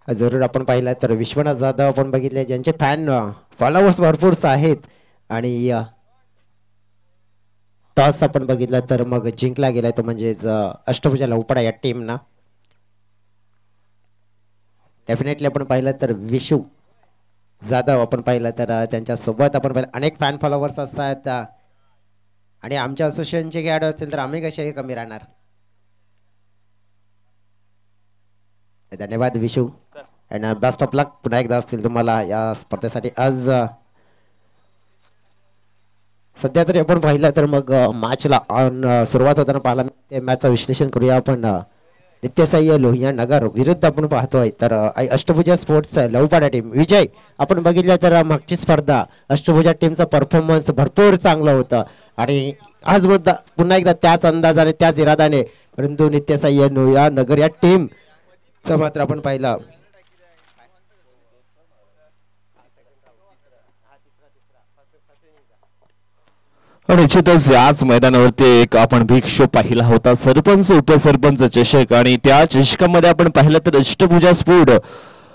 जरूर आपण पाहिलं तर विश्वनाथ जाधव आपण बघितले ज्यांचे फॅन फॉलोअर्स भरपूर आहेत आणि टॉस आपण बघितलं तर मग जिंकला गेलाय तो म्हणजेच अष्टभुजा लवपडा या टीमना. डेफिनेटली आपण पाहिलं तर विशू जाधव आपण पाहिलं तर त्यांच्या सोबत आपण पाहिलं अनेक फॅन फॉलोअर्स असतात आणि आमच्या असोसिएशनचे खेळाडू असतील तर आम्ही कसे कमी राहणार. धन्यवाद विशू अँड बेस्ट ऑफ लक पुन्हा एकदा असतील तुम्हाला या स्पर्धेसाठी. आज सध्या तरी आपण पाहिलं तर मग मॅचला सुरुवात होताना पाहिला ते मॅचचं विश्लेषण करूया आपण. नित्यसाई लोहिया नगर विरुद्ध आपण पाहतोय तर अष्टभुजा स्पोर्ट्स लवपाडा टीम विजय आपण बघितलं तर मागची स्पर्धा अष्टभुजा टीमचा परफॉर्मन्स भरपूर चांगलं होतं आणि आज मुद्दा पुन्हा एकदा त्याच अंदाजाने त्याच इरादाने परंतु नित्यसाई लोहिया नगर या टीमचं मात्र आपण पाहिलं निश्चितच याच मैदानावरती एक आपण बिग शो पाहिला होता सरपंच उपसरपंच चषक आणि त्या चषकामध्ये आपण पाहिलं तर अष्टभुजा स्पोर्ट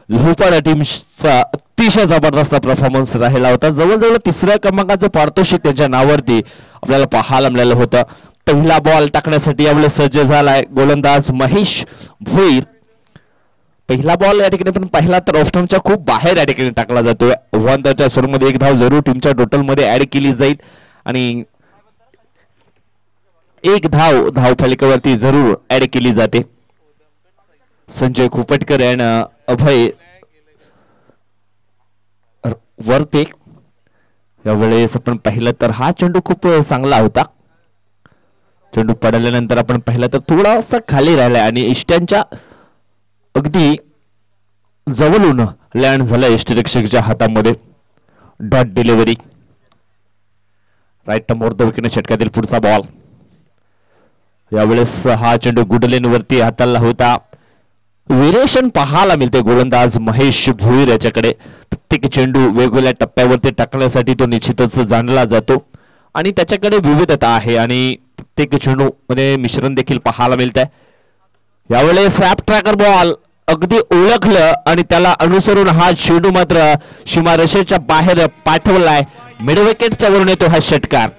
लोहपाडा टीमचा अतिशय जबरदस्त परफॉर्मन्स राहिला होता. जवळजवळ तिसऱ्या क्रमांकाचं पारितोषिक त्यांच्या नावावरती आपल्याला पाहायला मिळालं होतं. पहिला बॉल टाकण्यासाठी यावेळेस सज्ज झालाय गोलंदाज महेश भोईर. पहिला बॉल या ठिकाणी पण पाहिला तर ऑफ स्टंपच्या खूप बाहेर या ठिकाणी टाकला जातोय. च्या सुरूमध्ये एक धाव जरूर टीमच्या टोटल मध्ये ऍड केली जाईल आणि एक धाव फलकावरती जरूर ऍड केली जाते. संजय खुपटकर आणि अभय वरते यावेळेस आपण पाहिलं तर हा चेंडू खूप चांगला होता. चेंडू पडल्यानंतर आपण पाहिलं तर थोडासा खाली राहिलाय आणि इष्ट्यांच्या अगदी जवळून लँड झाला यष्टिरक्षकच्या हातामध्ये. Dot delivery right number the wicket षटकातील पुढचा बॉल. यावेळेस हा चेंडू गुडलेन वरती हाताळला होता. व्हेरिएशन पाहायला मिळते गोलंदाज महेश भोईर याच्याकडे. प्रत्येक चेंडू वेगवेगळ्या टप्प्यावरती टाकण्यासाठी तो निश्चितच जाणला जातो आणि त्याच्याकडे विविधता आहे आणि प्रत्येक चेंडू मध्ये मिश्रण देखील पाहायला मिळतंय. यावेळेस रॅप ट्रॅकर बॉल अगदी ओळखलं आणि त्याला अनुसरून हा चेंडू मात्र सीमारेषेच्या बाहेर पाठवलाय. मिड विकेटच्या वरून येतो हा षटकार.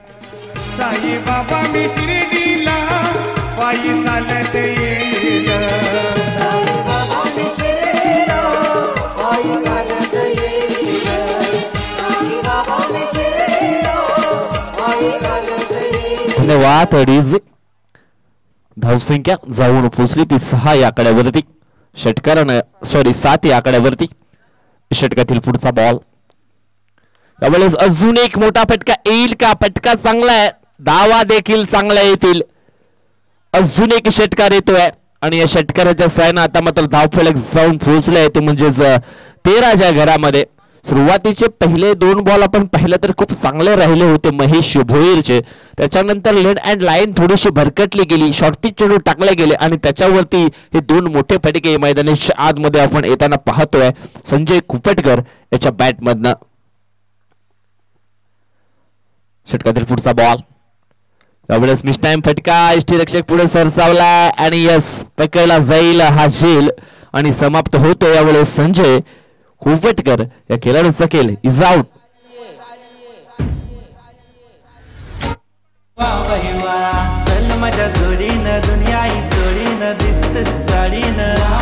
धन्यवाद. अडीच धावसंख्या जाऊन पोहोचली ती 6 या आकड्यावरती. षटकारानं 7 या आकड्यावरती. षटकातील पुढचा बॉल. यावेळेस अजून एक मोठा फटका येईल का? फटका चांगला आहे. धावा देखील चांगल्या येतील. अजून एक षटकार येतोय आणि या षटकाराच्या साहाय्याने आता मात्र धावफलक जाऊन पोहोचले ते म्हणजेच 13च्या घरामध्ये. सुरुवातीचे पहिले 2 बॉल आपण पाहिलं तर खूप चांगले राहिले होते महेश भोईरचे. त्याच्यानंतर लेड अँड लाईन थोडीशी भरकटली गेली. शॉर्ट पिच चेंडू टाकले गेले आणि त्याच्यावरती हे 2 मोठे फटके मैदानाच्या आतमध्ये आपण येताना पाहतोय संजय खुपटकर याच्या बॅटमधनं. षटकातील पुढचा बॉल. यावेळेस मिस टाइम फटका यष्टिरक्षक पुढे सरसावला आणि यस पकडला जाईल हा झेल आणि समाप्त होतो. यावेळेस संजय खुपटकर या खेळाडूचा खेळ इज आउट. चल माझ्या जोडीनं दुनिया ही सोडीनं दिसत साडीनं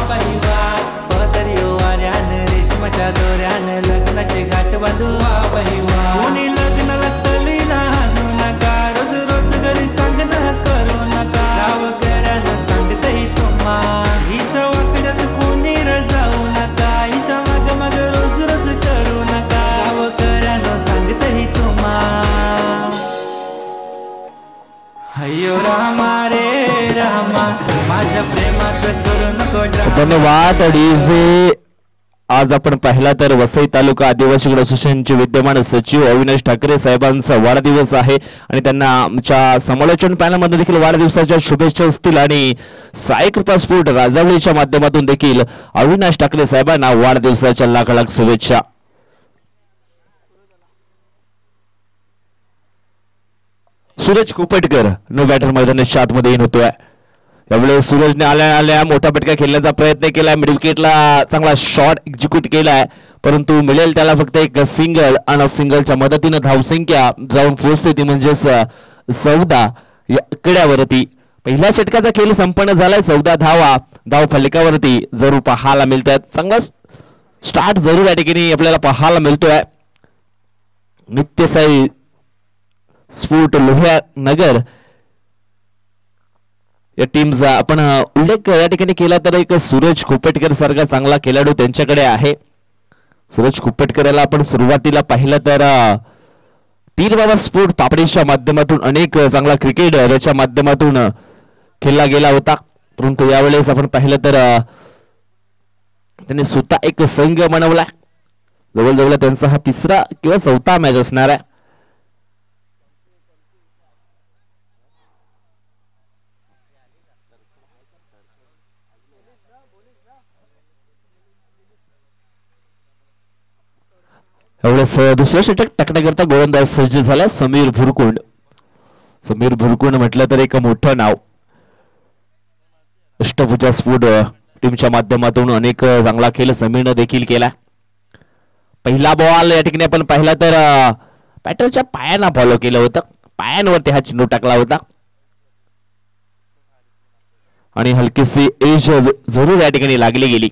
पदरी वाऱ्यानं रेशमाच्या दोऱ्यानं लग्नाचे घाट बांधू कोणी लग्नाला स्थळीला आणू नका. रोज रोज घरी सांगणं करू नका. गावकऱ्यानं सांगतही तुम्हा हिच्या वाकड्यात कोणी जाऊ नका. हिच्या माग माग रोज रोज करू नका. गावकऱ्यानं सांगतही तुम्हा. अय्यो रामा रे रामा माझ्या प्रेमाचं करू नको ड्रामा. धन्यवाद. अडीजे आज आपण पाहिला तर वसई तालुका आदिवासी असोसिएशनचे विद्यमान सचिव अविनाश ठाकरे साहेबांचा वाढदिवस आहे आणि त्यांना आमच्या समालोचन पॅनलमध्ये देखील वाढदिवसाच्या शुभेच्छा असतील आणि साई कृपा स्पोर्ट राजावळीच्या माध्यमातून देखील अविनाश ठाकरे साहेबांना वाढदिवसाच्या लाख लाख शुभेच्छा. सूरज खुपटकर नो बॅटर मैदानाच्या आतमध्ये येऊन होतोय. यावेळेस सूरजने आल्या मोठा फटका खेळण्याचा प्रयत्न केलाय. मिड विकेटला चांगला शॉट एक्झिक्यूट केलाय, परंतु मिळेल त्याला फक्त एक सिंगल आणि सिंगलच्या मदतीने धावसंख्या जाऊन पोहोचते ती म्हणजेच 14 या आकड्यावरती. पहिल्या षटकाचा खेळ संपन्न झालाय. 14 धावा धाव फलकावरती जरूर पाहायला मिळतात. चांगला स्टार्ट जरूर या ठिकाणी आपल्याला पाहायला मिळतोय. नित्यसाई स्फोट लोहानगर या टीमचा आपण उल्लेख या ठिकाणी केला तर एक सूरज खोपटकर सारखा चांगला खेळाडू त्यांच्याकडे आहे. सूरज खोपटकर याला आपण सुरुवातीला पाहिलं तर पीर बाबा स्पोर्ट पापडीच्या माध्यमातून अनेक चांगला क्रिकेट याच्या माध्यमातून खेळला गेला होता, परंतु यावेळेस आपण पाहिलं तर त्यांनी स्वतः एक संघ बनवला. जवळजवळ त्यांचा हा 3रा किंवा 4था मॅच असणार आहे. यावेळेस दुसऱ्या षटक टाकण्याकरता गोलंदाज सज्ज झाला समीर भुरकुंड. समीर भुरकुंड म्हटलं तर एक मोठं नाव. अष्टभुजा स्पोर्ट टीमच्या माध्यमातून अनेक चांगला खेळ समीरनं देखील केला. पहिला बॉल या ठिकाणी आपण पाहिला तर बॅटरच्या पायांना फॉलो केलं होतं. पायांवरती हा चेंडू टाकला होता आणि हलकीशी एज जरूर या ठिकाणी लागली गेली.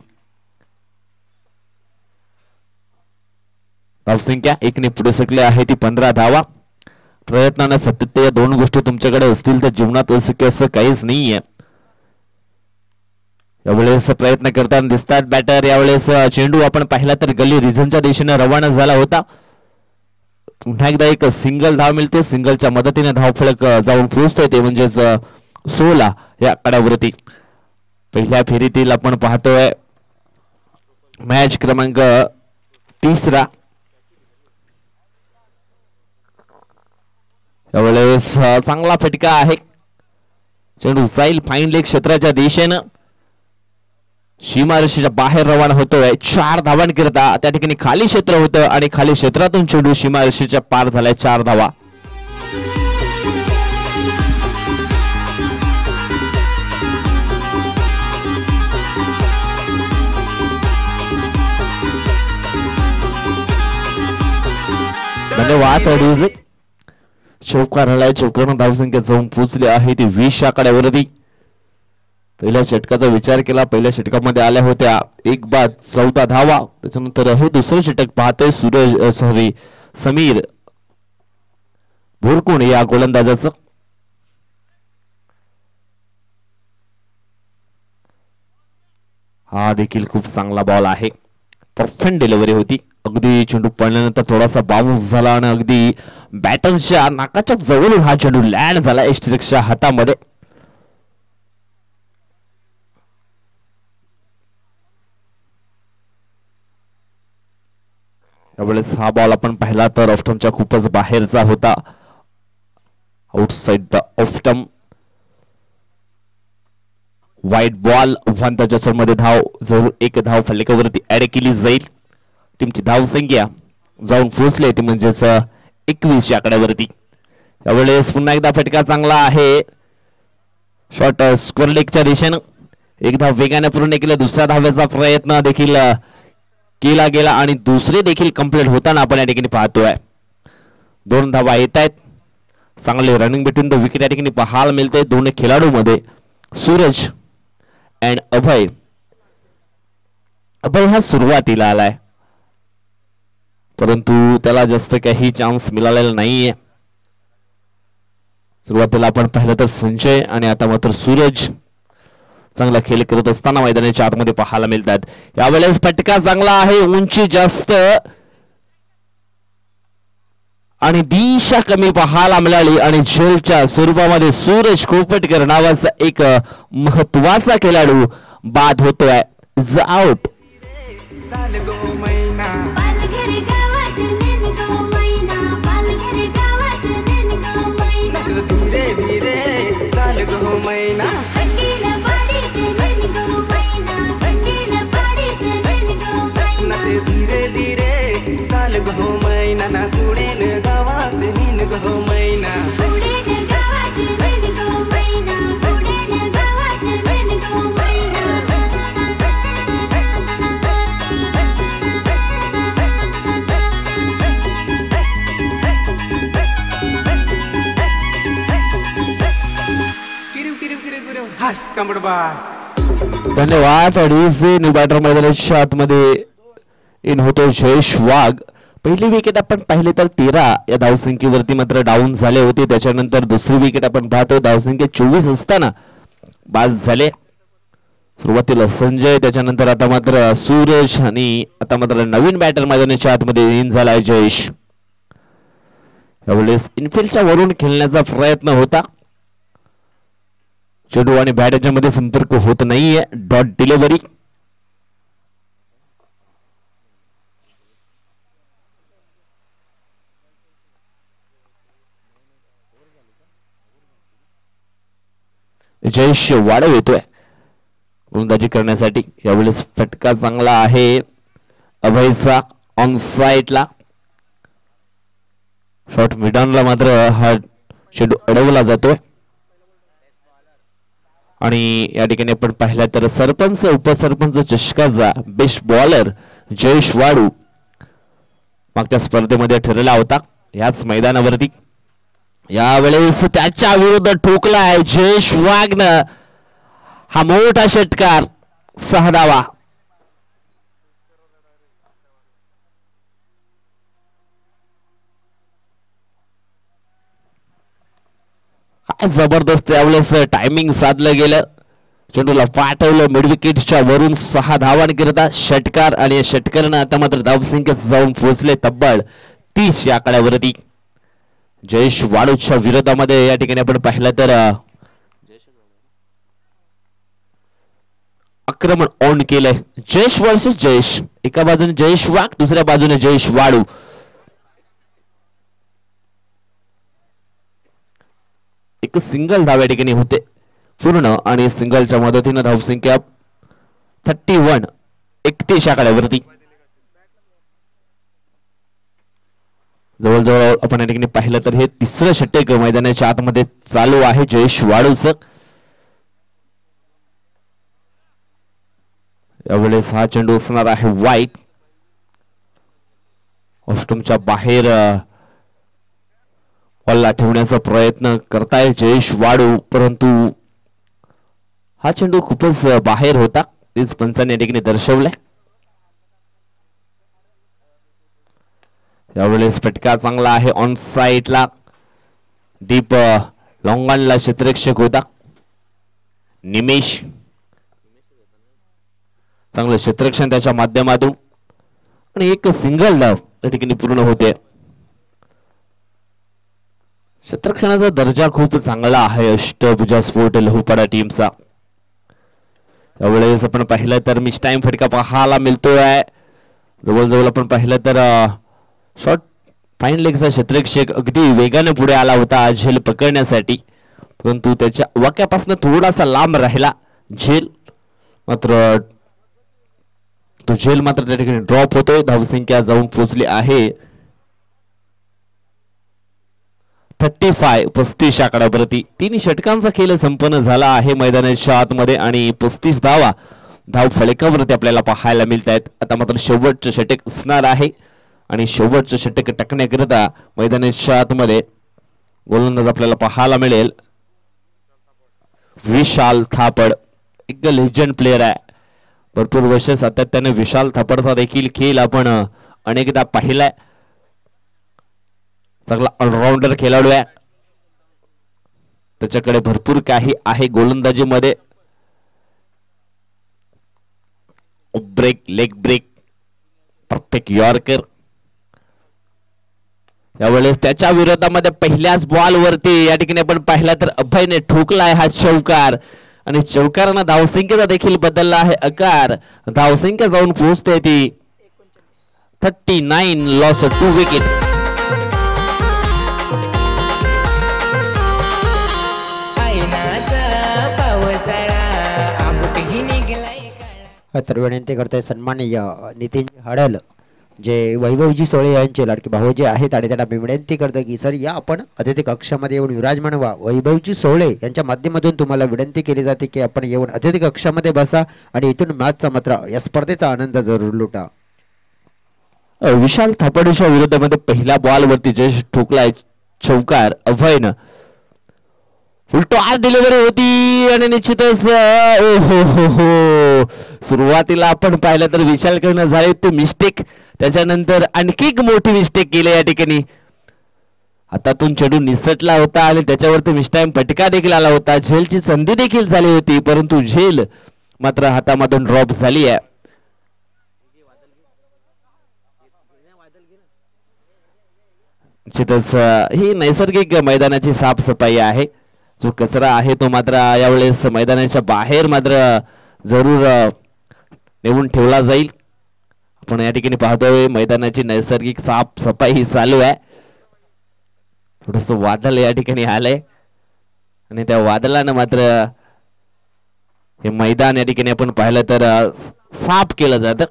धावसंख्या 1 ने पुढे सरकले आहे ती 15 धावा. प्रयत्नानं सातत्य या 2 गोष्टी तुमच्याकडे असतील तर जीवनात असं काहीच नाहीये. यावेळेस प्रयत्न करताना दिसतात बॅटर. यावेळेस चेंडू आपण पाहिला तर गली रिझनच्या दिशेने रवाना झाला होता. पुन्हा एकदा एक सिंगल धाव मिळते. सिंगलच्या मदतीने धावफलक जाऊन पोहोचतोय ते म्हणजेच 16 या आकड्यावरती. पहिल्या फेरीतील आपण पाहतोय मॅच क्रमांक 3रा. यावेळेस चांगला फटका आहे. चेंडू जाईल फाईन लेग क्षेत्राच्या दिशेनं. सीमारेषेच्या बाहेर रवाना होतोय. 4 धावांकरिता त्या ठिकाणी खाली क्षेत्र होतं आणि खाली क्षेत्रातून चेंडू सीमारेषेच्या पार झालाय. 4 धावा. धन्यवाद. चौकार हलाय. चौकानं धावसंख्या जाऊन पोहोचली आहे ती 20 आकड्यावरती. पहिल्या षटकाचा विचार केला. पहिल्या षटकामध्ये आल्या होत्या 1 बाद 14 धावा. त्याच्यानंतर हे दुसरं षटक पाहतोय समीर भुरकुंड या गोलंदाजाचं. हा देखील खूप चांगला बॉल आहे. परफेक्ट डिलिव्हरी होती. अगदी चेंडू पडल्यानंतर थोडासा बाउन्स झाला आणि अगदी बॅटरच्या नाकाच्या जवळून हा चेंडू लँड झाला एस्ट्रिक्सच्या हातामध्ये. यावेळेस हा बॉल आपण पाहिला तर ऑफस्टंपच्या खूपच बाहेरचा होता. Outside the off stump. वाईट बॉल. 1 मध्ये धाव जरूर 1 धाव फलकावरती ऍड केली जाईल. टीमची धाव संख्या जाऊन पोहोचली ती म्हणजेच 21 आकड्यावरती. यावेळेस पुन्हा एकदा फटका चांगला आहे. शॉट स्क्वेअर लेगच्या दिशेनं. 1 धाव वेगाने पूर्ण केला. दुसऱ्या धावेचा प्रयत्न देखील केला गेला आणि दुसरे देखील कंप्लीट होताना आपण या ठिकाणी पाहतोय. 2 धावा येत आहेत. चांगले रनिंग बिटवीन द विकेट या ठिकाणी पाहायला मिळते. 2 खेळाडू मध्ये सूरज अँड अभय. अभय हा सुरुवातीला आलाय परंतु त्याला जास्त काही चान्स मिळालेला नाहीये. सुरुवातीला आपण पाहिलं तर संजय आणि आता मात्र सूरज चांगला खेळ करत असताना मैदानाच्या आतमध्ये पाहायला मिळतात. यावेळेस फटका चांगला आहे. उंची जास्त आणि दिशा कमी पाहायला मिळाली आणि झेलच्या स्वरूपामध्ये सूरज खोपटकर नावाचा एक महत्वाचा खेळाडू बाद होतोय. Is out. खास कंबडबाळ. धन्यवाद. अडीचशे न्यू बॅटर मैदानाच्या आतमध्ये इन होतो जयेश वाघ. पहिली विकेट आपण पाहिली तर 13 या धावसंख्येवरती मात्र डाऊन झाले होते. त्याच्यानंतर दुसरी विकेट आपण पाहतो धावसंख्या 24 असताना बाद झाले. सुरुवातीला संजय, त्याच्यानंतर आता मात्र सूरज आणि आता मात्र नवीन बॅटर मैदानाच्या आतमध्ये इन झालाय जयेश. यावेळेस इनफिल्डच्या वरून खेळण्याचा प्रयत्न होता. चेंडू आणि बॅट याच्यामध्ये संपर्क होत नाहीये. Dot delivery. जयेश वाढव येतोय गोलंदाजी करण्यासाठी. यावेळेस फटका चांगला आहे अभयचा ऑन साइडला. शॉर्ट मिडॉनला मात्र हा चेंडू अडवला जातोय. आणि या ठिकाणी आपण पाहिलं तर सरपंच उपसरपंच चषकाचा बेस्ट बॉलर जयेश वाडू मागच्या स्पर्धेमध्ये ठरला होता याच मैदानावरती. यावेळेस त्याच्या विरुद्ध ठोकलाय जयेश वाघनं हा मोठा षटकार. 6 धावा. काय जबरदस्त यावेळेस टायमिंग साधलं गेलं. चेंडूला पाठवलं मिड विकेटच्या वरून 6 धावांकरिता षटकार. आणि या षटकारानं आता मात्र धावसंख्येत जाऊन पोहोचले तब्बल 30 या आकड्यावरती. जयेश वाडूच्या विरोधामध्ये या ठिकाणी आपण पाहिलं तर आक्रमण ऑन केलंय. जयेश वर्सेस जयेश. एका बाजूने जयेश वाघ, दुसऱ्या बाजूने जयेश वाडू. एक सिंगल धाव या ठिकाणी होते पूर्ण. आणि सिंगलच्या मदतीनं धावसंख्या 31 आकड्यावरती. जवळजवळ आपण या ठिकाणी पाहिलं तर हे तिसरं षटक मैदानाच्या आतमध्ये चालू आहे जयेश वाडूचं. यावेळेस हा चेंडू असणार आहे वाईट. ऑस्ट्रमच्या बाहेर बॉलला ठेवण्याचा प्रयत्न करताय जयेश वाडू, परंतु हा चेंडू खूपच बाहेर होता. तेच पंचांनी या ठिकाणी दर्शवलंय. यावेळेस फटका चांगला आहे ऑन साइडला. डीप लॉंगॉनला क्षेत्ररक्षक होता निमेश. चांगलं क्षेत्ररक्षण त्याच्या माध्यमातून. आणि एक सिंगल धाव या ठिकाणी पूर्ण होते. क्षेत्ररक्षणाचा दर्जा खूप चांगला आहे अष्टभुजा स्पोर्ट लहुपाडा टीमचा. यावेळेस आपण पाहिलं तर मिस टाइम फटका पाहायला मिळतोय. जवळजवळ आपण पाहिलं तर शॉर्ट फाईन लेगचा क्षेत्ररक्षक अगदी वेगाने पुढे आला होता झेल पकडण्यासाठी, परंतु त्याच्या वाक्यापासून थोडासा लांब राहिला झेल. मात्र तो झेल मात्र त्या ठिकाणी ड्रॉप होतोय. धावसंख्या जाऊन पोहोचली आहे 35 आकड्यावरती. 3 षटकांचा खेळ संपन्न झाला आहे मैदानाच्या आतमध्ये. आणि 35 धावा धाव फलकावरती आपल्याला पाहायला मिळत आहेत. आता मात्र शेवटचं षटक असणार आहे. आणि शेवटचं षटक टाकण्याकरिता मैदानाच्या आतमध्ये गोलंदाज आपल्याला पाहायला मिळेल विशाल थापड. एक लेजंड प्लेअर आहे. भरपूर वर्ष सातत्याने विशाल थापडचा देखील खेळ आपण अनेकदा पाहिलाय. चांगला ऑलराऊंडर खेळाडू आहे. त्याच्याकडे भरपूर काही आहे गोलंदाजीमध्ये. Break, leg break, perfect yorker. यावेळेस त्याच्या विरोधामध्ये पहिल्याच बॉल वरती या ठिकाणी आपण पाहिला तर अभयने ठोकलाय हा चौकार. आणि चौकारानं धावसंख्येचा देखील बदलला आहे आकार. धावसंख्या जाऊन पोहोचते ती 39. Loss 2 wicket. तर विनंती करतोय सन्माननीय नितीन हडल जे वैभवजी सोळे यांचे लाडके भाऊ जे आहेत. आणि त्यांना मी विनंती करतो की सर या आपण अतिथी कक्षामध्ये येऊन विराजमान व्हा. वैभवजी सोळे यांच्या माध्यमातून तुम्हाला विनंती केली जाते की आपण येऊन अतिथी कक्षामध्ये बसा आणि इथून मॅचचा मात्र या स्पर्धेचा आनंद जरूर लुटा. विशाल थापडेच्या विरोधामध्ये पहिल्या बॉल वरती जयेश ठोकलाय चौकार. अभयनं फुलटॉस डिलिव्हरी होती आणि निश्चितच हो हो हो सुरुवातीला आपण पाहिलं तर विशाल करणं झाले ते मिस्टेक, त्याच्यानंतर आणखी एक मोठी मिस्टेक केली या ठिकाणी. हातातून चेंडू निसटला होता आणि त्याच्यावरती मिस्टाईम फटका देखील आला होता. झेलची संधी देखील झाली होती परंतु झेल मात्र हातामधून ड्रॉप झाली आहे. निश्चितच ही नैसर्गिक मैदानाची साफसफाई आहे. जो कचरा आहे तो मात्र यावेळेस मैदानाच्या बाहेर मात्र जरूर नेऊन ठेवला जाईल. आपण या ठिकाणी पाहतोय मैदानाची नैसर्गिक साफसफाई चालू आहे. थोडस वादळ या ठिकाणी आलंय आणि त्या वादळानं मात्र हे मैदान या ठिकाणी आपण पाहिलं तर साफ केलं जातं.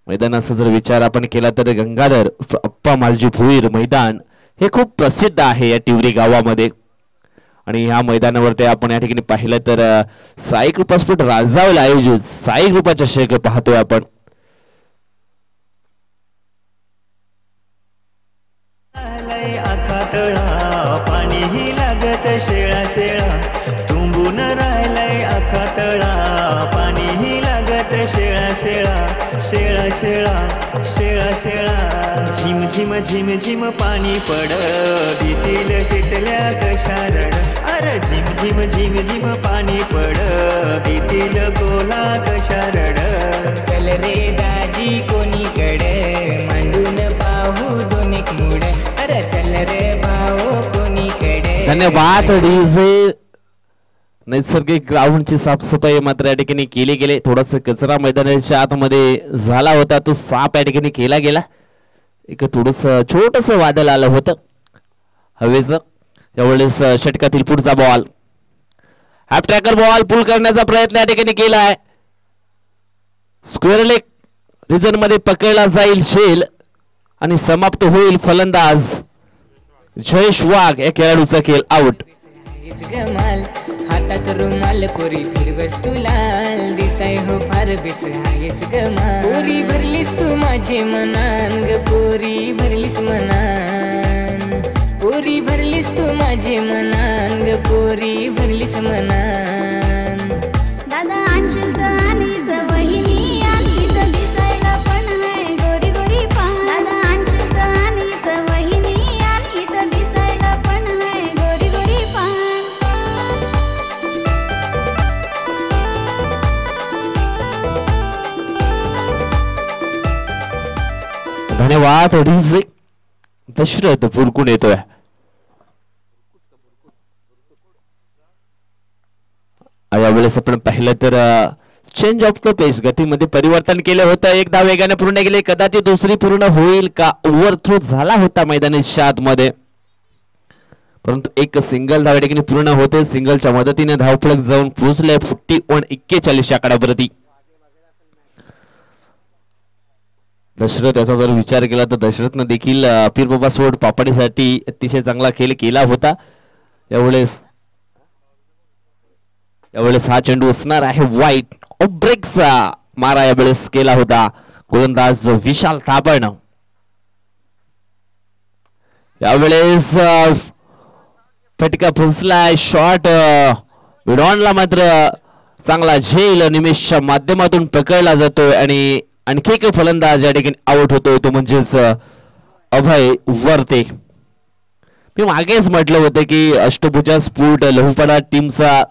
मैदानाचा जर विचार आपण केला तर गंगाधर अप्पा मालजी भुईर मैदान हे खूप प्रसिद्ध आहे या तिवरी गावामध्ये. आणि ह्या मैदानावरती आपण या ठिकाणी पाहिलं तर साई कृपा स्पोर्ट राजावल आयोजित साई कृपा चषक पाहतोय आपण. पाणीही लागत शेळा शेळा तुंबून राहिलंय आखा तळा. पाणीही लागत शेळा शेळा शेळा शेळा शेळा शेळा. झिम झिम झिम झिम पाणी पड भीतील सिटल्या कशा रड. अरे झिम झिम झिम झिम पाणी पड भीतील गोला कशा रड. चल रे दाजी कोणीकडे मांडून पाहू दोन्ही मूड. अरे चल रे भाऊ कोणीकडे. धन्यवाद डीजे. नैसर्गिक ग्राउंडची साफसफाई मात्र या ठिकाणी केली गेली. थोडासा कचरा मैदानाच्या आतमध्ये झाला होता तो साफ या ठिकाणी केला गेला. एक थोडस छोटस वादळ आलं होतं हवेचं. यावेळेस षटकातील पुढचा बॉल हाफ ट्रॅकर बॉल पुल करण्याचा प्रयत्न या ठिकाणी केला आहे. स्क्वेअर लेग रिजन मध्ये पकडला जाईल शेल आणि समाप्त होईल फलंदाज जयेश वाघ या खेळाडूचा खेळ आउट. हातात रुमाल पोरी फिरवस तू लाल दिसाय हो फार बेस हायस गमाल. पोरी भरलीस तू माझे मनान ग पोरी भरलीस मनान. पोरी भरलीस तू माझे मनान ग पोरी भरलीस मनान. दादा आणशील तर आणीच वहिनी आणखी तर दिसायला पण आहे गोरी गोरी पान. दादा आणशील तर आणीच वहिनी आणखी तर दिसायला पण आहे गोरी गोरी पान. धन्यवाद डीजे. दशरथ फुरकून येतोय. यावेळेस आपण पाहिलं तर चेंज ऑफ द पेस गतीमध्ये परिवर्तन केलं होतं. एकदा वेगाने पूर्ण केले कदाचित दुसरी पूर्ण होईल का. ओव्हरथ्रो झाला होता मैदानाच्या आतमध्ये परंतु एक सिंगल धाव या ठिकाणी पूर्ण होते. सिंगलच्या मदतीने धावफलक जाऊन पोहोचले 41-41 आकड्यावरती. दशरथ याचा जर विचार केला तर दशरथनं देखील पीर बाबा सोड पापडीसाठी अतिशय चांगला खेळ केला होता. यावेळेस हा चेंडू असणार आहे वाईट. ब्रेकचा मारा यावेळेस केला होता गोलंदाज विशाल थापण. यावेळेस फटका फसलाय. शॉट विडॉनला मात्र चांगला झेल निमेशच्या माध्यमातून पकडला जातोय आणि आणखी एक फलंदाज या ठिकाणी आउट होतोय तो म्हणजेच अभय वर्ते. मी मागेच म्हटलं होतं की अष्टभुजा स्पोर्ट लहुपाडा टीमचा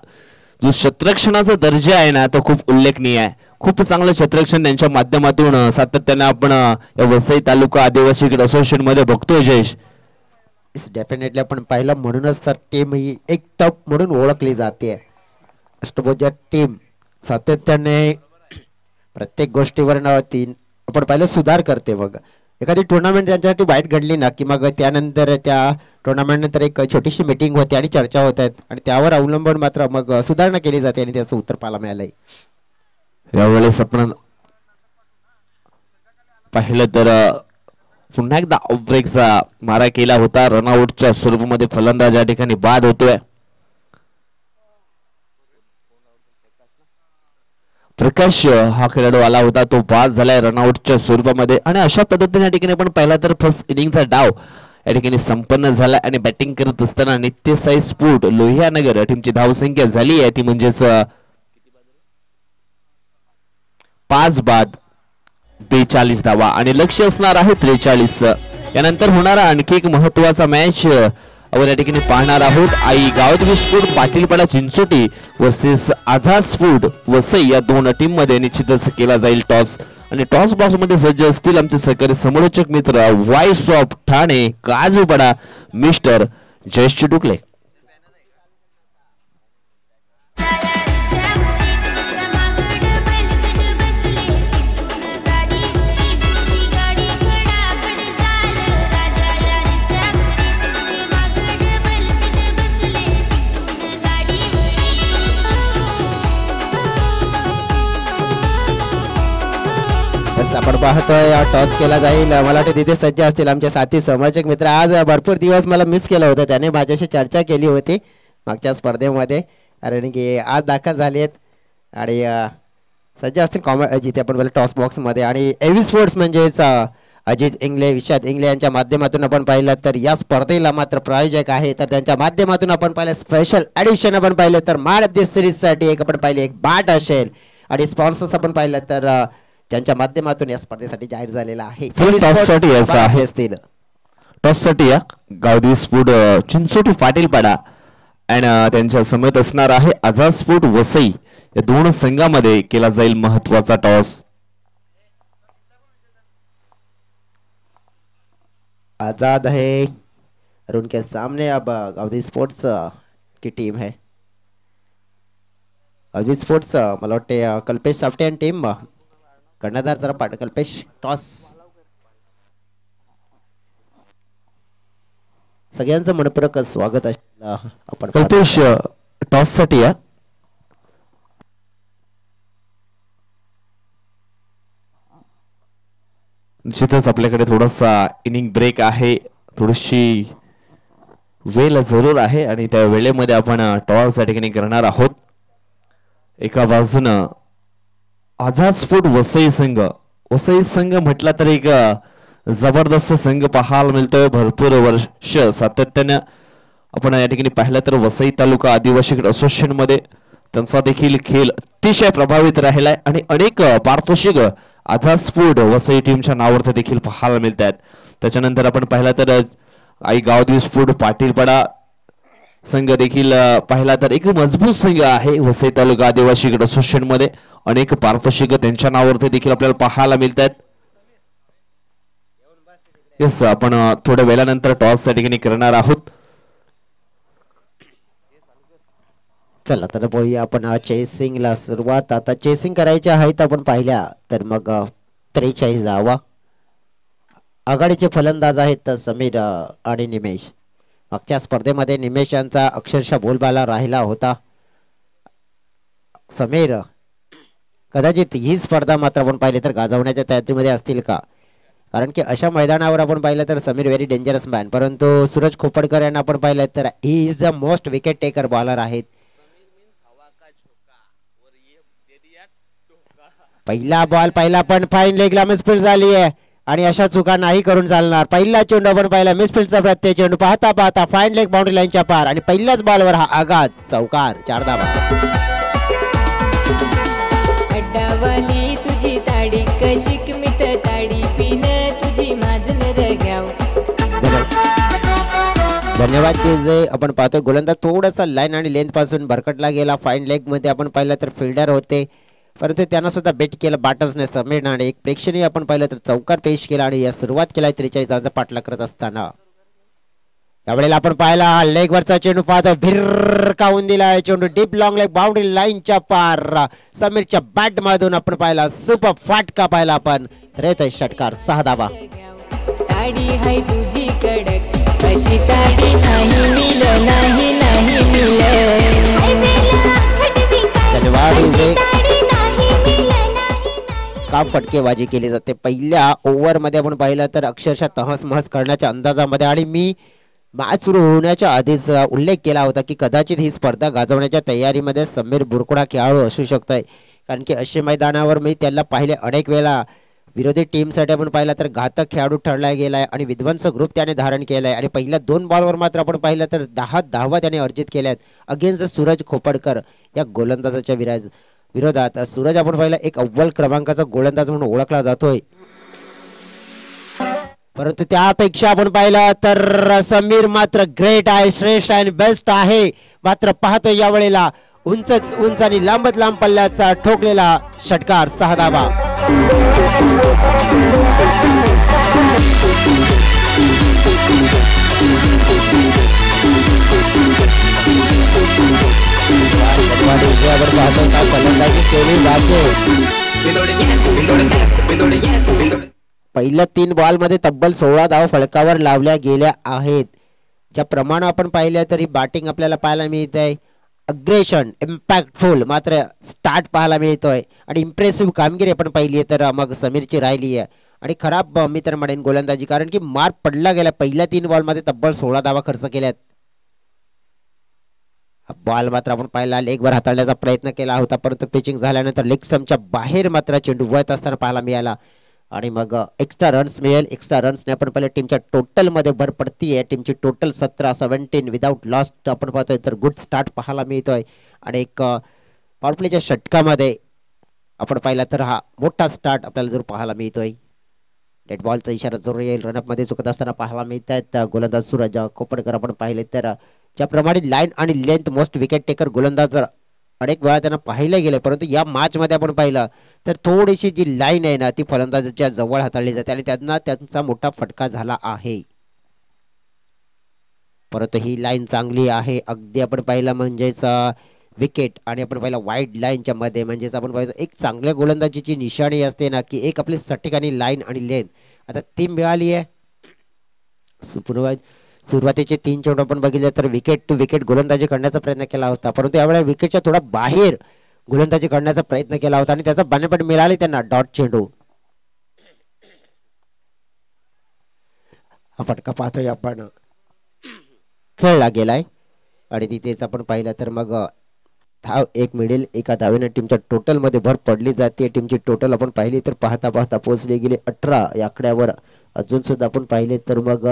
जो क्षेत्ररक्षणाचा दर्जा आहे ना तो खूप उल्लेखनीय आहे. खूप चांगलं क्षेत्ररक्षण त्यांच्या माध्यमातून सातत्याने आपण या वसई तालुका आदिवासी क्रीडा असोसिएशन मध्ये बघतोय. जयेश डेफिनेटली आपण पाहिलं म्हणूनच तर टीम ही एक टप म्हणून ओळखली जाते. अष्टभुजा टीम सातत्याने प्रत्येक गोष्टीवर आपण पाहिलं सुधार करते. मग एखादी टुर्नामेंट त्यांच्यासाठी वाईट घडली ना की मग त्यानंतर त्या टुर्नामेंट नंतर एक छोटीशी मीटिंग होते आणि चर्चा होत आहेत आणि त्यावर अवलंबून मात्र मग सुधारणा केली जाते आणि त्याचं उत्तर पाहायला मिळालंय. यावेळेस आपण पाहिलं तर पुन्हा एकदा ब्रेकचा मारा केला होता. रनआउटच्या स्वरूपामध्ये फलंदाज या ठिकाणी बाद होतोय. प्रकाश हा खेळाडू आला होता तो बाद झालाय रनआउटच्या स्वरूपामध्ये आणि अशा पद्धतीने या ठिकाणी आपण पाहिला तर फर्स्ट इनिंगचा डाव या ठिकाणी संपन्न झाला आणि बॅटिंग करत असताना नित्यसाई स्पोर्ट लोहियानगर टीमची धावसंख्या झाली आहे ती म्हणजेच 5 बाद 42 धावा आणि लक्ष असणार आहे 43. यानंतर होणारा आणखी एक महत्वाचा मॅच आपण या ठिकाणी पाहणार आहोत. Aai Gavdevi sport Patilpada Chinchoti versus Azad sport Vasai या दोन टीम मध्ये निश्चितच केला जाईल टॉस आणि टॉस बॉक्स मध्ये सज्ज असतील आमचे सहकारी समालोचक मित्र voice of Thane Kajupada mister Jayesh Dukle. आपण पाहतोय टॉस केला जाईल. मला वाटतं तिथे सज्ज असतील आमचे साथी समालोचक मित्र. आज भरपूर दिवस मला मिस केलं होतं त्याने माझ्याशी चर्चा केली होती मागच्या स्पर्धेमध्ये कारण की आज दाखल झाले आहेत आणि सज्ज असतील जिथे आपण बोला टॉस बॉक्समध्ये. आणि एव्ही स्पोर्ट्स म्हणजेच अजित इंगले विशाद इंगले यांच्या माध्यमातून आपण पाहिलं तर या स्पर्धेला मात्र प्रायोजक आहे तर त्यांच्या माध्यमातून आपण पाहिलं स्पेशल एडिशन आपण पाहिलं तर मॅन ऑफ द सिरीजसाठी एक आपण पाहिले एक बॅट असेल आणि स्पॉन्सर्स आपण पाहिलं तर ज्यांच्या माध्यमातून या स्पर्धेसाठी जाहीर झालेला आहे. टॉससाठी गावदेवी स्पोर्ट चिंचोटी पाटीलपाडा आणि त्यांच्या समेत असणार आहे आझाद स्पोर्ट वसई या दोन संघामध्ये केला जाईल महत्वाचा टॉस. आजाद है और उनके सामने अब गावदेवी स्पोर्ट्स की टीम है. गावदेवी स्पोर्ट्स मला वाटते कल्पेश साफ्टे आणि टीम कर्णधार जरा कल्पेश टॉस. सगळ्यांचं मनपूर्वक स्वागत आपण कल्पेश टॉस साठी निश्चितच आपल्याकडे थोडासा इनिंग ब्रेक आहे थोडीशी वेळ जरूर आहे आणि त्या वेळेमध्ये आपण टॉस या ठिकाणी करणार आहोत. एका बाजूनं आझाद स्पोर्ट वसई संघ म्हटला तर एक जबरदस्त संघ पाहायला मिळतोय. भरपूर वर्ष सातत्याने आपण या ठिकाणी पाहिलं तर वसई तालुका आदिवासी असोसिएशन मध्ये त्यांचा देखील खेळ अतिशय प्रभावित राहिलाय आणि अनेक पारितोषिक आझाद स्पोर्ट वसई टीमच्या नावावरती देखील पाहायला मिळत आहेत. त्याच्यानंतर आपण पाहिलं तर आई गावदेवी स्पोर्ट पाटीलपाडा संघ देखील पाहिला तर एक मजबूत संघ आहे वसई तालुका आदिवासी असोसिएशन मध्ये अनेक पारितोषिक त्यांच्या नावावरती देखील आपल्याला पाहायला मिळत आहेत. येस आपण थोड्या वेळानंतर टॉस या ठिकाणी करणार आहोत. चला तर बोलूया आपण चेसिंगला सुरुवात. आता चेसिंग करायचे आहेत आपण पाहिल्या तर मग 43 धावा. आघाडीचे फलंदाज आहेत समीर आणि निमेश. मागच्या स्पर्धेमध्ये निमेश यांचा अक्षरशः बोलबाला राहिला होता. समीर कदाचित ही स्पर्धा मात्र आपण पाहिले तर गाजवण्याच्या तयारीमध्ये असतील का कारण की अशा मैदानावर आपण पाहिलं तर समीर व्हेरी डेंजरस मॅन परंतु सूरज खोपडकर यांना आपण पाहिलं तर he is the most wicket taker bowler आहेत. पहिला बॉल पहिला पण फाईन लेगला मिसफील्ड झाली आहे आणि अशा चुका नाही करून चालणार. पहिला चेंडू आपण पाहिला मिसफील्डचा प्रत्यय चेंडू पाहता पाहता फाईन लेग बाउंड्री लाईनच्या पार आणि पहिल्याच बॉलवर हा आघात चौकार 4 धावा. अड्डावाली तुझी ताडी कशिक मित ताडी पिन तुझी माझन रग्याव. धन्यवाद. जे आपण पाहतोय गोलंदाज थोडासा लाईन आणि लेंथ पासून भरकटला गेला. फाईन लेग मध्ये आपण पाहिलं तर फिल्डर होते परंतु त्यांना सुद्धा बेट केलं बॅटर्सने समीर आणि एक प्रेक्षणीय आपण पाहिलं तर चौकार पेश केला आणि या सुरुवात केला 43 धावांचा पाठलाग करत असताना त्यावेळेला आपण पाहिला लेग वरचा चेंडू पाहतो भिरकावून दिला चेंडू डीप लॉंग लेग बाउंड्री लाईनच्या पार. समीरच्या बॅट मधून आपण पाहिला सुपर फाटका पाहिला आपण रेत षटकार 6 धावा. ताडी हाय तुझी कडक अशी ताडी नाही मिल नाही नाही मिल. धन्यवाद. काम फटकेबाजी केली जाते पहिल्या ओव्हर मध्ये आपण पाहिलं तर अक्षरशः तहस महस करण्याच्या अंदाजामध्ये आणि मी मॅच सुरू होण्याच्या आधीच उल्लेख केला होता की कदाचित ही स्पर्धा गाजवण्याच्या तयारीमध्ये समीर बुरकुडा खेळाडू असू शकतोय कारण की अशा मैदानावर मी त्याला पाहिले अनेक वेळा विरोधी टीमसाठी आपण पाहिलं तर घातक खेळाडू ठरला गेलाय आणि विध्वंस ग्रुप त्याने धारण केलाय आणि पहिल्या 2 बॉलवर मात्र आपण पाहिलं तर 10 धावा त्याने अर्जित केल्यात अगेन्स्ट सूरज खोपडकर या गोलंदाजाच्या विरोधात. सूरज आपण पाहिलं एक अव्वल क्रमांकाचा गोलंदाज म्हणून ओळखला जातोय, परंतु त्यापेक्षा आपण पाहिलं तर समीर मात्र ग्रेट आहे, श्रेष्ठ आहे आणि बेस्ट आहे. मात्र पाहतोय यावेळेला उंच आणि लांबत लांब पल्ल्याचा ठोकलेला षटकार 6 धावा. पहिल्या 3 बॉल मध्ये तब्बल 16 धावा फलकावर लावल्या गेल्या आहेत. ज्या प्रमाणे आपण पाहिलं तरी बॅटिंग आपल्याला पाहायला मिळत आहे, अग्रेशन इम्पॅक्टफुल मात्र स्टार्ट पाहायला मिळतोय आणि इम्प्रेसिव्ह कामगिरी आपण पाहिली तर मग समीरची राहिली आहे आणि खराब मी तर म्हणेन गोलंदाजी, कारण की मार पडला गेला. पहिल्या 3 बॉल मध्ये तब्बल 16 धावा खर्च केल्यात. बॉल मात्र आपण पाहिला लेगवर हाताळण्याचा प्रयत्न केला होता, परंतु पिचिंग झाल्यानंतर लेग स्टंपच्या बाहेर मात्र चेंडू वळत असताना पाहायला मिळाला आणि मग एक्स्ट्रा रन्स मिळेल. एक्स्ट्रा रन्सने आपण पाहिलं टीमच्या टोटल मध्ये भर पडतीये. टीमची टोटल 17 विदाउट लॉस आपण पाहतोय तर गुड स्टार्ट पाहायला मिळतोय आणि एक पॉवर प्लेच्या षटकामध्ये आपण पाहिला तर हा मोठा स्टार्ट आपल्याला जरूर पाहायला मिळतोय. डेड बॉलचा इशारा जरूर येईल. रनअप मध्ये चुकत असताना पाहायला मिळत आहेत गोलंदाज सूरज कोपडकर. आपण पाहिले तर ज्याप्रमाणे लाईन आणि लेंथ मोस्ट विकेट टेकर गोलंदाज अनेक वेळा त्यांना पाहिलं गेलं, परंतु या मॅच मध्ये आपण पाहिलं तर थोडीशी जी लाईन आहे ना ती फलंदाजाच्या जवळ हाताळली जाते आणि त्यांना त्यांचा मोठा फटका झाला आहे. परंतु ही लाईन चांगली आहे. अगदी आपण पाहिलं म्हणजेच विकेट आणि आपण पाहिलं वाईड लाईनच्या मध्ये म्हणजेच आपण पाहिलं एक चांगल्या गोलंदाजीची निशाणी असते ना की एक आपली सटीक आणि लाईन आणि लेंथ आता ती मिळाली आहे. सुरुवातीचे 3 चेंडू आपण बघितले तर विकेट टू विकेट गोलंदाजी करण्याचा प्रयत्न केला होता, परंतु यावेळेला विकेटच्या थोडा बाहेर गोलंदाजी करण्याचा प्रयत्न केला होता आणि त्याचा बेनिफिट मिळाले त्यांना. डॉट चेंडू हा फटका पाहतोय आपण खेळला गेलाय आणि तिथेच आपण पाहिलं तर मग धाव एक मिळेल. एका धावेने टीमच्या टोटल मध्ये भर पडली जाते. टीमची टोटल आपण पाहिली तर पाहता पाहता पोहोचले गेले 18 या आकड्यावर. अजून सुद्धा आपण पाहिले तर मग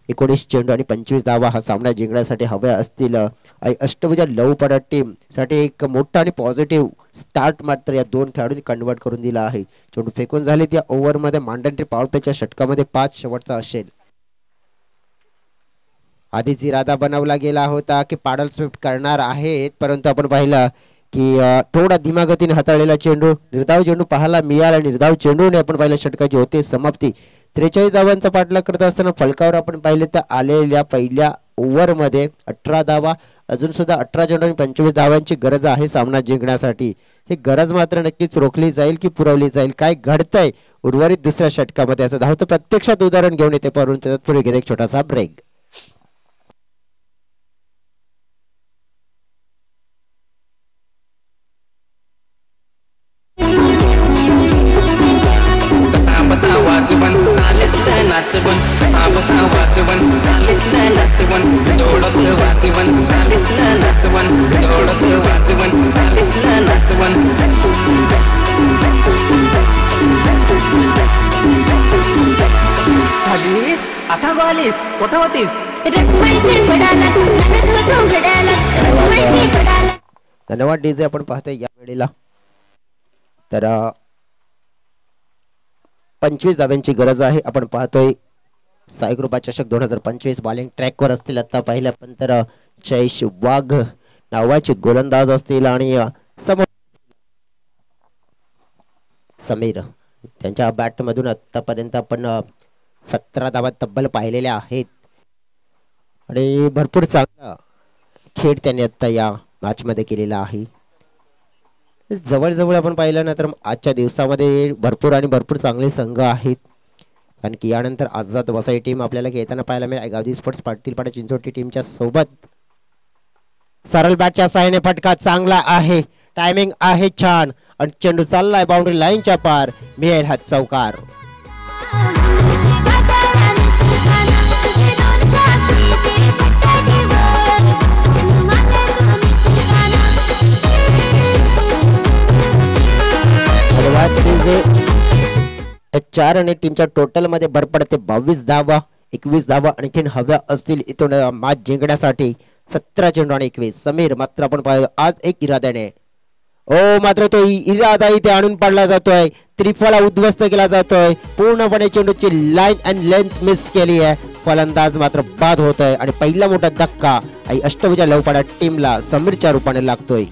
19 चेंडू आणि 25 धावा हा सामना जिंकण्यासाठी हव्या असतील. अष्टभुजा लवपडा टीम साठी एक मोठा आणि पॉझिटिव्ह स्टार्ट मात्र या 2 खेळाडूंनी कन्वर्ट करून दिला आहे. चेंडू फेकून झाले त्या ओव्हर मध्ये मांडंट्री पॉवर प्लेच्या षटकामध्ये 5 शेवटचा असेल. आधीच इरादा बनवला गेला होता की पाडल स्विफ्ट करणार आहेत, परंतु आपण पाहिलं की थोडा धीमा गतीने हाताळलेला चेंडू निर्धाव चेंडू पाहायला मिळाला. निर्धाव चेंडूने आपण पाहिलं षटकाची होते समाप्ती. 43 धावांचा पाठलाग करत असताना फलकावर आपण पाहिले तर आलेल्या पहिल्या ओव्हर मध्ये 18 धावा. अजून सुद्धा 18 चेंडू आणि 25 धावांची गरज आहे सामना जिंकण्यासाठी. ही गरज मात्र नक्कीच रोखली जाईल की पुरवली जाईल, काय घडतंय उर्वरित दुसऱ्या षटकामध्ये असं धावतं प्रत्यक्षात उदाहरण घेऊन येते, परंतु त्यात पुढे घेते एक छोटासा ब्रेक. वाचवन चालीस नाचवन बसा वाचवन चालीस नाचवन दौडत वाचवन चालीस नाचवन दौडत वाचवन चालीस नाचवन. झालीस आता गालीस कुठं होतीस. धन्यवाद डीजे. आपण पाहतोय या वेळेला तर 25 धाव्यांची गरज आहे. आपण पाहतोय साई कृपा चषक 2025 बॉलिंग ट्रॅकवर असतील. आता पाहिलं पण तर जयेश वाघ नावाचे गोलंदाज असतील आणि समोर समीर त्यांच्या बॅट मधून आतापर्यंत आपण 17 धावा तब्बल पाहिलेल्या आहेत आणि भरपूर चांगला खेळ त्यांनी आता या मॅच मध्ये केलेला आहे. जवळजवळ आपण पाहिलं ना तर आजच्या दिवसामध्ये भरपूर चांगले संघ आहेत, कारण की यानंतर आझाद वसाई टीम आपल्याला येताना पाहायला मिळेल. गावदी स्पोर्ट्स पाटील पाडा चिंचोटी टीमच्या सोबत सरळ बॅटच्या साहाय्याने फटका चांगला आहे, टायमिंग आहे छान आणि चेंडू चाललाय बाउंड्री लाईनच्या पार. मिळेल हा चौकार. 4 आणि टीमच्या टोटल मध्ये भर पडते 22 धावा. 21 धावा आणखीन हव्या असतील इथून मॅच जिंकण्यासाठी. 17 चेंडू आणि 21. समीर मात्र आपण पाहिलं आज एक इराद्याने मात्र तो इरादा इथे आणून पाडला जातोय. त्रिफळा उद्ध्वस्त केला जातोय. पूर्णपणे चेंडूची लाईन अँड लेंथ मिस केली आहे. फलंदाज मात्र बाद होतोय आणि पहिला मोठा धक्का अष्टभुजा लवपाडा टीमला समीरच्या रूपाने लागतोय.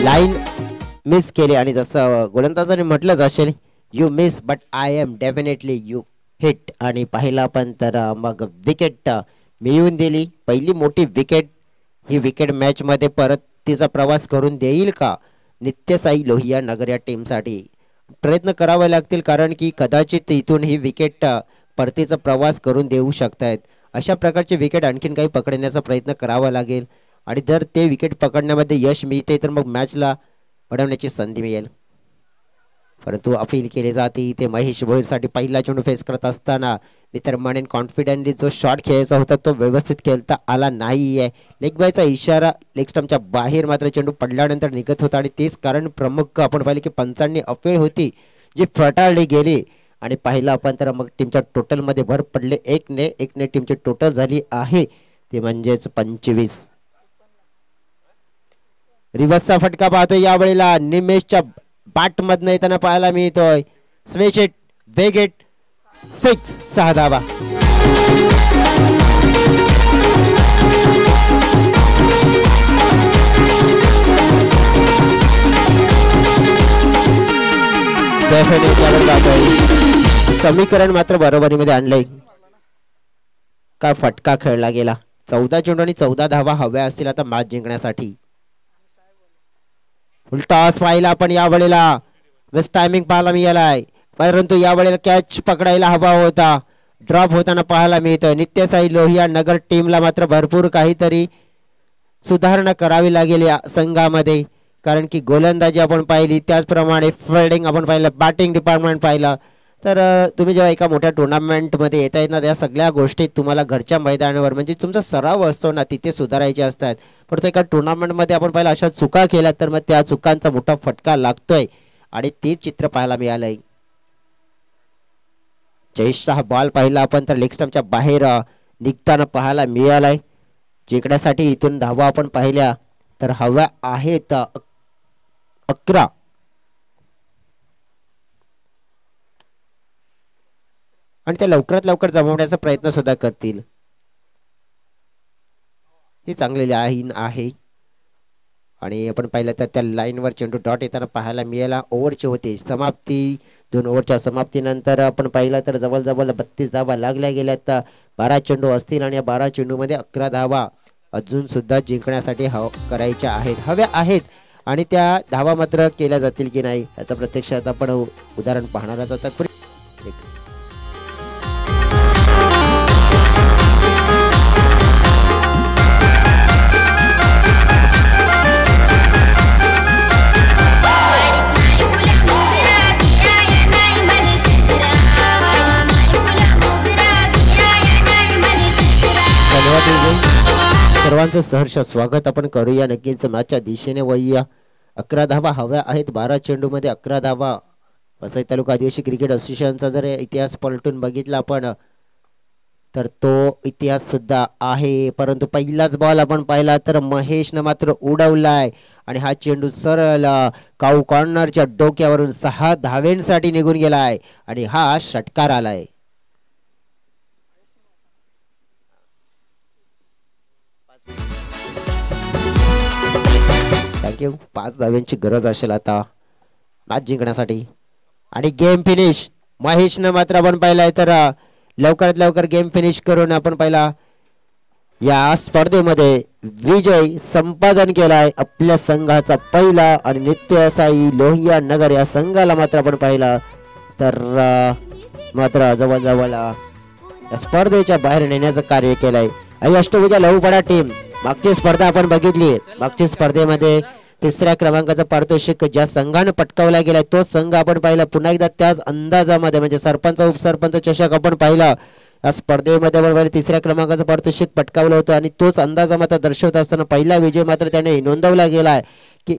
लाईन मिस केली आणि जसं गोलंदाजाने म्हटलं असेल you miss but I am definitely you hit. आणि पाहिला पण तर मग विकेट मिळवून दिली. पहिली मोठी विकेट. ही विकेट मॅच मध्ये परत तिचा प्रवास करून देईल का नित्यसाई लोहिया नगर या टीमसाठी. प्रयत्न करावे लागतील कारण की कदाचित इथून ही विकेट परतीचा प्रवास करून देऊ शकतायत. अशा प्रकारची विकेट आणखीन काही पकडण्याचा प्रयत्न करावा लागेल आणि जर ते विकेट पकडण्यामध्ये यश मिळते तर मग मॅचला अडवण्याची संधी मिळेल. परंतु अपील केले जाते ते महेश भोईरसाठी पहिला चेंडू फेस करत असताना मी तर म्हणेन कॉन्फिडेंटली जो शॉट खेळायचा होता तो व्यवस्थित खेळता आला नाहीये. लेग बायचा इशारा लेग स्टंपच्या बाहेर मात्र चेंडू पडल्यानंतर निघत होता आणि तेच कारण प्रमुख आपण पाहिले की पंचांनी अपील होती जी फटाळली गेली. आणि पाहिलं आपण तर मग टीमच्या टोटलमध्ये भर पडले. एकने टीमची टोटल झाली आहे ते म्हणजेच 25. रिव्हर्सचा फटका पाहतोय यावेळेला निमेशच्या बॅट मधनं येताना पाहायला मिळतोय. स्मॅश इट वेगेट 6 धावा. समीकरण मात्र बरोबरीमध्ये आणलंय. काय फटका खेळला गेला. 14 चेंडू आणि 14 धावा हव्या असतील आता मॅच जिंकण्यासाठी. टॉस पाहिला पण यावेळेला बेस्ट टायमिंग पाहायला मिळालाय परंतु यावेळेला कॅच पकडायला हवा होता. ड्रॉप होताना पाहायला मिळतोय. नित्यसाई लोहिया नगर टीमला मात्र भरपूर काहीतरी सुधारणा करावी लागेल या संघामध्ये कारण की गोलंदाजी आपण पाहिली त्याचप्रमाणे फिल्डिंग आपण पाहिलं बॅटिंग डिपार्टमेंट पाहिलं तर तुम्ही जेव्हा एका मोठ्या टुर्नामेंटमध्ये येता येत ना त्या सगळ्या गोष्टी तुम्हाला घरच्या मैदानावर म्हणजे तुमचा सराव असतो ना तिथे सुधारायचे असतात. परंतु एका टुर्नामेंटमध्ये आपण पाहिलं अशा चुका केल्या तर मग त्या चुकांचा मोठा फटका लागतोय आणि तेच चित्र पाहायला मिळालंय. जयेशचा हा बॉल पाहिला आपण तर लेग स्टंपच्या बाहेर निघताना पाहायला मिळालाय. जिंकण्यासाठी इथून धावा आपण पाहिल्या तर हव्या आहेत 11. आणि ते लवकरात लवकर जमवण्याचा प्रयत्न सुद्धा करतील. हे चांगले लाईन आहे आणि आपण पाहिलं तर त्या लाईनवर चेंडू डॉट येताना पाहायला मिळाला. ओव्हरची होते समाप्ती. 2 ओव्हरच्या समाप्तीनंतर आपण पाहिलं तर जवळजवळ 32 धावा लागल्या गेल्यात. 12 चेंडू असतील आणि या 12 चेंडूमध्ये 11 धावा अजून सुद्धा जिंकण्यासाठी करायच्या आहेत हव्या आहेत आणि त्या धावा मात्र केल्या जातील की नाही याचं प्रत्यक्षात आपण उदाहरण पाहणारच आहोत. सर्वांचं सहर्ष स्वागत आपण करूया. नक्कीच मॅचच्या दिशेने वळूया. 11 धावा हव्या आहेत 12 चेंडूमध्ये 11 धावा. वसई तालुका आदिवासी क्रिकेट असोसिएशनचा जर इतिहास पलटून बघितला आपण तर तो इतिहास सुद्धा आहे. परंतु पहिलाच बॉल आपण पाहिला तर महेशनं मात्र उडवलाय आणि हा चेंडू सरळ काऊ कॉर्नरच्या डोक्यावरून 6 धावेंसाठी निघून गेलाय आणि हा षटकार आलाय. थँक्यू. 5 धाव्यांची गरज असेल आता मॅच जिंकण्यासाठी आणि गेम फिनिश. महेशनं मात्र आपण पाहिलाय तर लवकरात लवकर गेम फिनिश करून आपण पाहिला या स्पर्धेमध्ये विजय संपादन केलाय आपल्या संघाचा पहिला आणि नित्यसाई लोहिया नगर या संघाला मात्र आपण पाहिला तर मात्र जवळजवळ या स्पर्धेच्या बाहेर नेण्याचं कार्य केलंय. आई अष्टभुजा लहूपाडा टीम मागची स्पर्धा आपण बघितली. मागच्या स्पर्धेमध्ये तिसऱ्या क्रमांकाचा पारितोषिक ज्या संघाने पटकावला गेलाय तोच संघ आपण पाहिला. पुन्हा एकदा त्याच अंदाजामध्ये म्हणजे सरपंच उपसरपंच चषक आपण पाहिला. या स्पर्धेमध्ये बरोबर तिसऱ्या क्रमांकाचं पारितोषिक पटकावलं होतं आणि तोच अंदाजा मात्र दर्शवत असताना पहिला विजय मात्र त्याने नोंदवला गेलाय की